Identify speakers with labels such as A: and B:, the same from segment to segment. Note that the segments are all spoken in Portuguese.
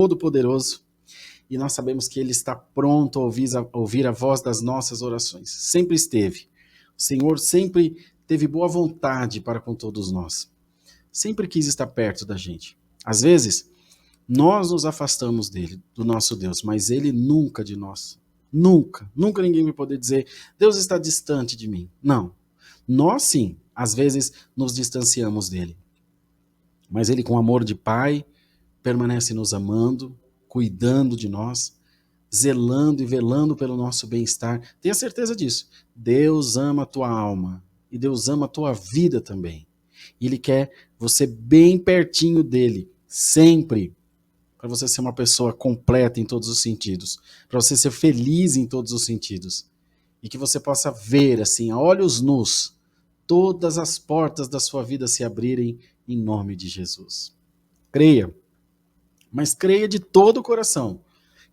A: Todo-Poderoso, e nós sabemos que Ele está pronto a ouvir a voz das nossas orações. Sempre esteve. O Senhor sempre teve boa vontade para com todos nós. Sempre quis estar perto da gente. Às vezes, nós nos afastamos dele, do nosso Deus, mas Ele nunca de nós. Nunca. Nunca ninguém vai poder dizer, Deus está distante de mim. Não. Nós sim, às vezes, nos distanciamos dele. Mas Ele, com amor de Pai, permanece nos amando, cuidando de nós, zelando e velando pelo nosso bem-estar. Tenha certeza disso. Deus ama a tua alma e Deus ama a tua vida também. E Ele quer você bem pertinho dele, sempre, para você ser uma pessoa completa em todos os sentidos, para você ser feliz em todos os sentidos, e que você possa ver, assim, a olhos nus, todas as portas da sua vida se abrirem em nome de Jesus. Creia. Mas creia de todo o coração,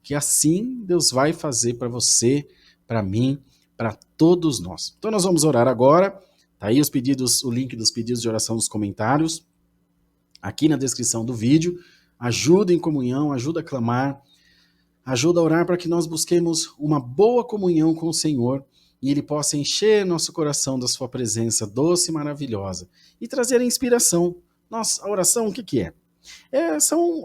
A: que assim Deus vai fazer para você, para mim, para todos nós. Então nós vamos orar agora. Tá aí os pedidos, o link dos pedidos de oração nos comentários, aqui na descrição do vídeo. Ajuda em comunhão, ajuda a clamar, ajuda a orar para que nós busquemos uma boa comunhão com o Senhor e Ele possa encher nosso coração da sua presença doce e maravilhosa e trazer a inspiração. Nossa, a oração o que é? São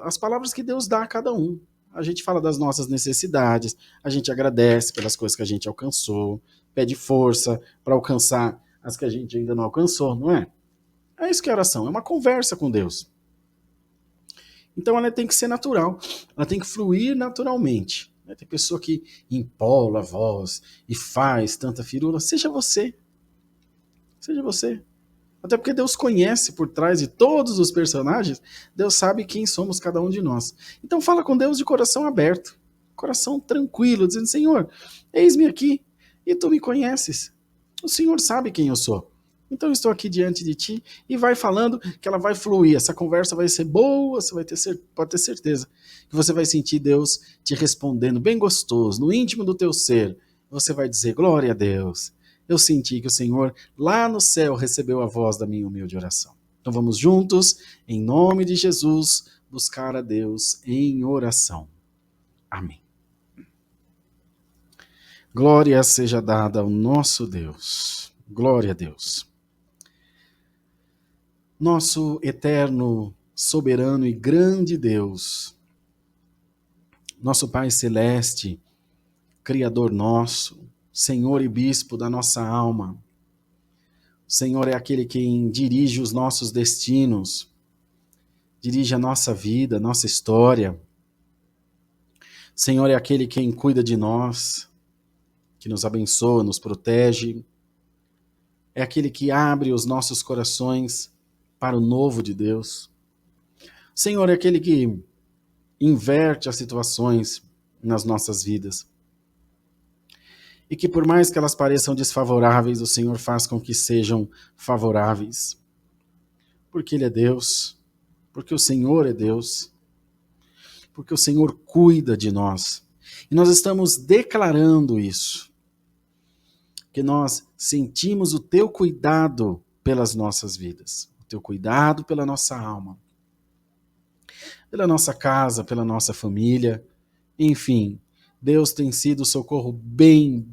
A: as palavras que Deus dá a cada um. A gente fala das nossas necessidades, a gente agradece pelas coisas que a gente alcançou, pede força para alcançar as que a gente ainda não alcançou, não é? É isso que é oração, é uma conversa com Deus. Então ela tem que ser natural, ela tem que fluir naturalmente. Tem pessoa que empola a voz e faz tanta firula. Seja você. Seja você. Até porque Deus conhece por trás de todos os personagens, Deus sabe quem somos cada um de nós. Então fala com Deus de coração aberto, coração tranquilo, dizendo, Senhor, eis-me aqui e tu me conheces. O Senhor sabe quem eu sou. Então eu estou aqui diante de ti e vai falando que ela vai fluir. Essa conversa vai ser boa, você pode ter certeza que você vai sentir Deus te respondendo bem gostoso, no íntimo do teu ser. Você vai dizer, glória a Deus. Eu senti que o Senhor lá no céu recebeu a voz da minha humilde oração. Então vamos juntos, em nome de Jesus, buscar a Deus em oração. Amém. Glória seja dada ao nosso Deus. Glória a Deus. Nosso eterno, soberano e grande Deus, nosso Pai Celeste, Criador nosso, Senhor e Bispo da nossa alma. O Senhor é aquele quem dirige os nossos destinos, dirige a nossa vida, a nossa história. O Senhor é aquele quem cuida de nós, que nos abençoa, nos protege. É aquele que abre os nossos corações para o novo de Deus. O Senhor é aquele que inverte as situações nas nossas vidas. E que por mais que elas pareçam desfavoráveis, o Senhor faz com que sejam favoráveis. Porque Ele é Deus, porque o Senhor é Deus, porque o Senhor cuida de nós. E nós estamos declarando isso, que nós sentimos o Teu cuidado pelas nossas vidas, o Teu cuidado pela nossa alma, pela nossa casa, pela nossa família, enfim, Deus tem sido o socorro bem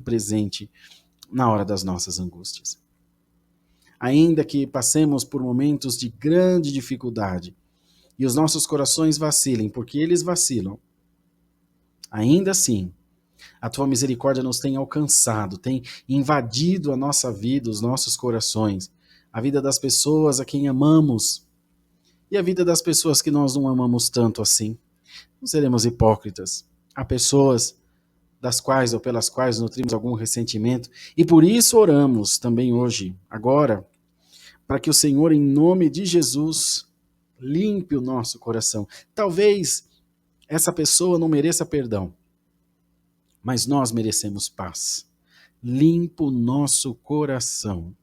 A: presente na hora das nossas angústias. Ainda que passemos por momentos de grande dificuldade e os nossos corações vacilem, porque eles vacilam, ainda assim, a Tua misericórdia nos tem alcançado, tem invadido a nossa vida, os nossos corações, a vida das pessoas a quem amamos e a vida das pessoas que nós não amamos tanto assim. Não seremos hipócritas. Há pessoas das quais ou pelas quais nutrimos algum ressentimento e por isso oramos também hoje, agora, para que o Senhor, em nome de Jesus, limpe o nosso coração. Talvez essa pessoa não mereça perdão, mas nós merecemos paz. Limpa o nosso coração,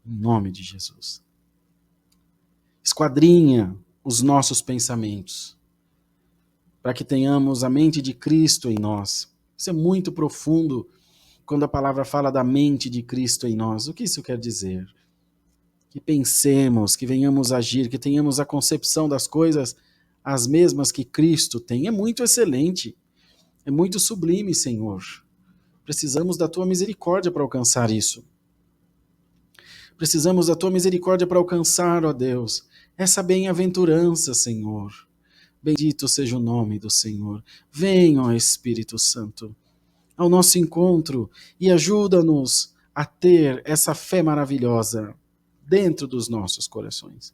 A: em nome de Jesus. Esquadrinha os nossos pensamentos, para que tenhamos a mente de Cristo em nós. Isso é muito profundo quando a palavra fala da mente de Cristo em nós. O que isso quer dizer? Que pensemos, que venhamos agir, que tenhamos a concepção das coisas as mesmas que Cristo tem. É muito excelente, é muito sublime, Senhor. Precisamos da tua misericórdia para alcançar isso. Precisamos da tua misericórdia para alcançar, ó Deus, essa bem-aventurança, Senhor. Bendito seja o nome do Senhor. Venha, ó Espírito Santo, ao nosso encontro e ajuda-nos a ter essa fé maravilhosa dentro dos nossos corações.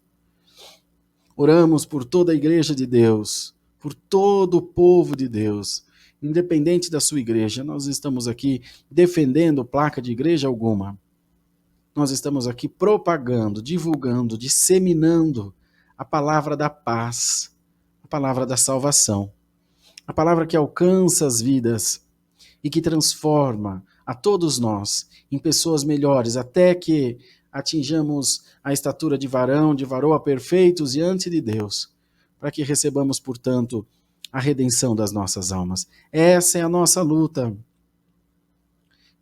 A: Oramos por toda a igreja de Deus, por todo o povo de Deus, independente da sua igreja. Nós estamos aqui defendendo placa de igreja alguma. Nós estamos aqui propagando, divulgando, disseminando a palavra da paz, a palavra da salvação, a palavra que alcança as vidas e que transforma a todos nós em pessoas melhores, até que atinjamos a estatura de varão, de varoa perfeitos diante de Deus, para que recebamos, portanto, a redenção das nossas almas. Essa é a nossa luta.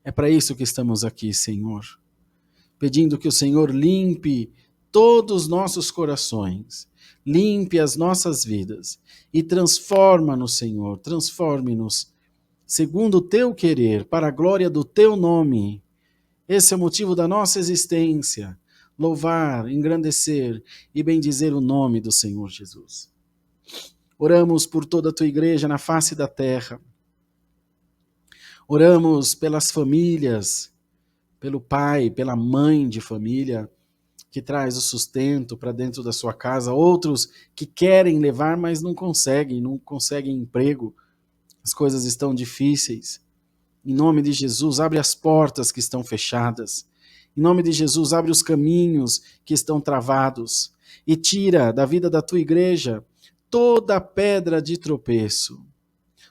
A: É para isso que estamos aqui, Senhor, pedindo que o Senhor limpe todos os nossos corações, limpe as nossas vidas e transforma-nos, Senhor, transforme-nos segundo o teu querer, para a glória do teu nome. Esse é o motivo da nossa existência, louvar, engrandecer e bendizer o nome do Senhor Jesus. Oramos por toda a tua igreja na face da terra. Oramos pelas famílias, pelo pai, pela mãe de família, que traz o sustento para dentro da sua casa, outros que querem levar, mas não conseguem emprego, as coisas estão difíceis. Em nome de Jesus, abre as portas que estão fechadas. Em nome de Jesus, abre os caminhos que estão travados e tira da vida da tua igreja toda pedra de tropeço,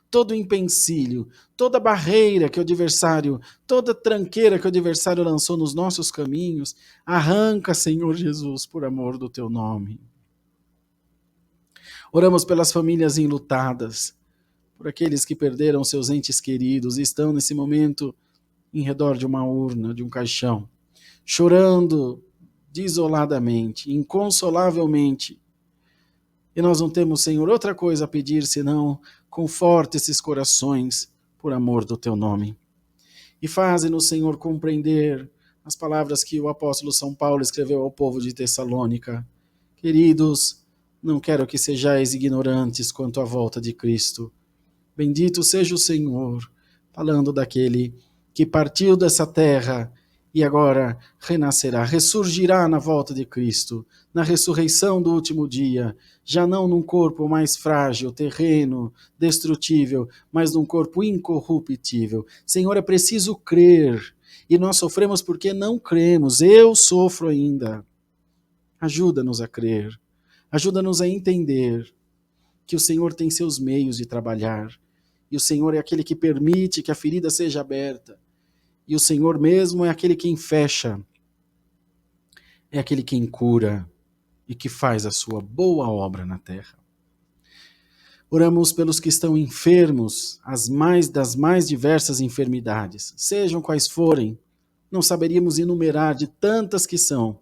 A: todo empecilho, toda barreira que o adversário, toda tranqueira que o adversário lançou nos nossos caminhos. Arranca, Senhor Jesus, por amor do teu nome. Oramos pelas famílias enlutadas, por aqueles que perderam seus entes queridos e estão nesse momento em redor de uma urna, de um caixão, chorando desoladamente, inconsolavelmente. E nós não temos, Senhor, outra coisa a pedir senão conforta esses corações por amor do teu nome. E faze-nos, Senhor, compreender as palavras que o apóstolo São Paulo escreveu ao povo de Tessalônica. Queridos, não quero que sejais ignorantes quanto à volta de Cristo. Bendito seja o Senhor, falando daquele que partiu dessa terra e agora renascerá, ressurgirá na volta de Cristo, na ressurreição do último dia, já não num corpo mais frágil, terreno, destrutível, mas num corpo incorruptível. Senhor, é preciso crer, e nós sofremos porque não cremos. Eu sofro ainda. Ajuda-nos a crer, ajuda-nos a entender que o Senhor tem seus meios de trabalhar, e o Senhor é aquele que permite que a ferida seja aberta. E o Senhor mesmo é aquele quem fecha. É aquele quem cura e que faz a sua boa obra na terra. Oramos pelos que estão enfermos, das mais diversas enfermidades, sejam quais forem. Não saberíamos enumerar de tantas que são,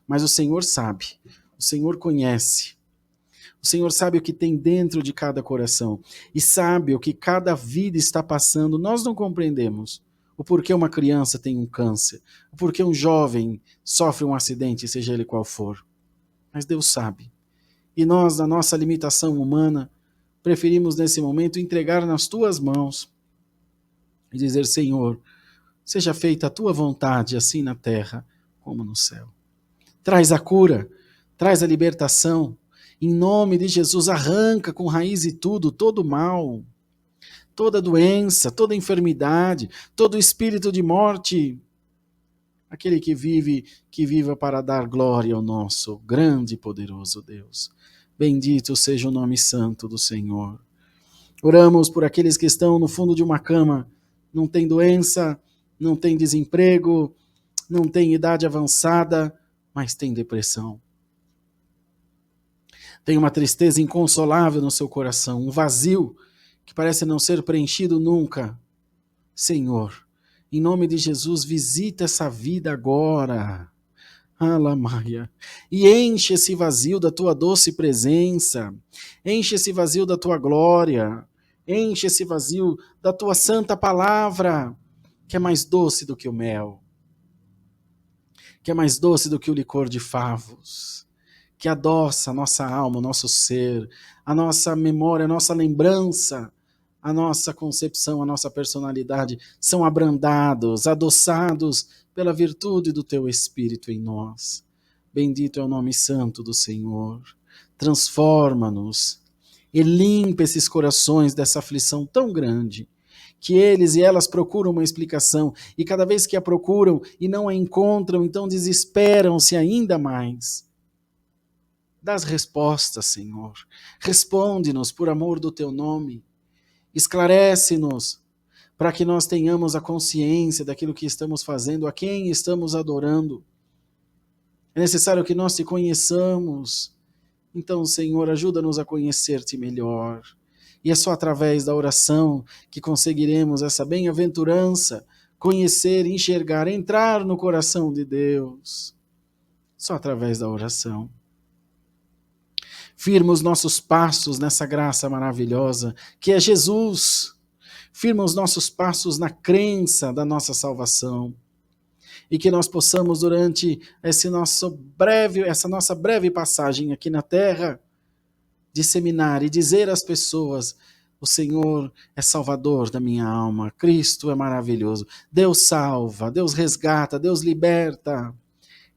A: mas o Senhor sabe, o Senhor conhece. O Senhor sabe o que tem dentro de cada coração e sabe o que cada vida está passando. Nós não compreendemos o porquê uma criança tem um câncer, o porquê um jovem sofre um acidente, seja ele qual for. Mas Deus sabe. E nós, na nossa limitação humana, preferimos nesse momento entregar nas tuas mãos e dizer: Senhor, seja feita a tua vontade, assim na terra como no céu. Traz a cura, traz a libertação. Em nome de Jesus, arranca com raiz e tudo, todo mal, toda doença, toda enfermidade, todo espírito de morte. Aquele que viva para dar glória ao nosso grande e poderoso Deus. Bendito seja o nome santo do Senhor. Oramos por aqueles que estão no fundo de uma cama, não tem doença, não tem desemprego, não tem idade avançada, mas tem depressão. Tem uma tristeza inconsolável no seu coração, um vazio que parece não ser preenchido nunca. Senhor, em nome de Jesus, visita essa vida agora. Alamaia. E enche esse vazio da tua doce presença, enche esse vazio da tua glória, enche esse vazio da tua santa palavra, que é mais doce do que o mel, que é mais doce do que o licor de favos, que adoça a nossa alma, o nosso ser, a nossa memória, a nossa lembrança, a nossa concepção, a nossa personalidade, são abrandados, adoçados pela virtude do teu Espírito em nós. Bendito é o nome santo do Senhor. Transforma-nos e limpa esses corações dessa aflição tão grande, que eles e elas procuram uma explicação, e cada vez que a procuram e não a encontram, então desesperam-se ainda mais. Dá as respostas, Senhor. Responde-nos por amor do teu nome. Esclarece-nos para que nós tenhamos a consciência daquilo que estamos fazendo, a quem estamos adorando. É necessário que nós te conheçamos. Então, Senhor, ajuda-nos a conhecer-te melhor. E é só através da oração que conseguiremos essa bem-aventurança, conhecer, enxergar, entrar no coração de Deus. Só através da oração. Firma os nossos passos nessa graça maravilhosa, que é Jesus. Firma os nossos passos na crença da nossa salvação. E que nós possamos, durante essa nossa breve passagem aqui na terra, disseminar e dizer às pessoas: o Senhor é salvador da minha alma, Cristo é maravilhoso, Deus salva, Deus resgata, Deus liberta,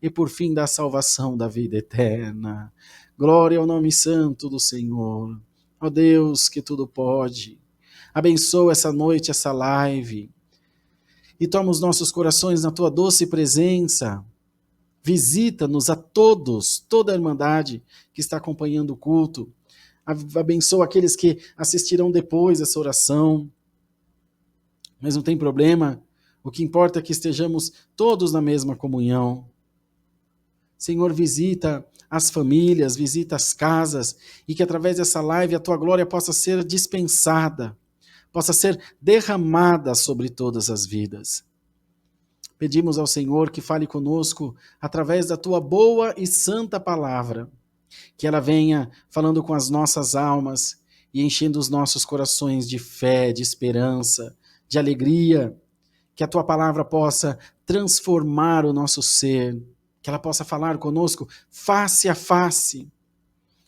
A: e por fim dá a salvação da vida eterna. Glória ao nome santo do Senhor. Ó Deus que tudo pode, abençoa essa noite, essa live, e toma os nossos corações na tua doce presença. Visita-nos a todos, toda a irmandade que está acompanhando o culto. Abençoa aqueles que assistirão depois essa oração. Mas não tem problema, o que importa é que estejamos todos na mesma comunhão. Senhor, visita as famílias, visita as casas, e que através dessa live a tua glória possa ser dispensada, possa ser derramada sobre todas as vidas. Pedimos ao Senhor que fale conosco através da tua boa e santa palavra, que ela venha falando com as nossas almas e enchendo os nossos corações de fé, de esperança, de alegria, que a tua palavra possa transformar o nosso ser, que ela possa falar conosco face a face,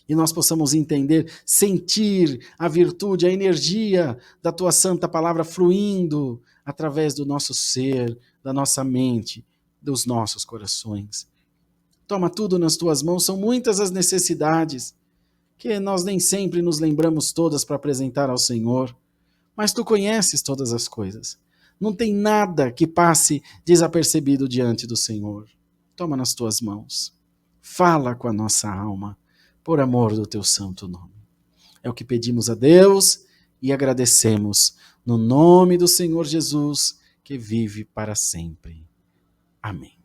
A: e nós possamos entender, sentir a virtude, a energia da tua santa palavra fluindo através do nosso ser, da nossa mente, dos nossos corações. Toma tudo nas tuas mãos, são muitas as necessidades, que nós nem sempre nos lembramos todas para apresentar ao Senhor, mas tu conheces todas as coisas. Não tem nada que passe desapercebido diante do Senhor. Toma nas tuas mãos. Fala com a nossa alma, por amor do teu santo nome. É o que pedimos a Deus e agradecemos no nome do Senhor Jesus, que vive para sempre. Amém.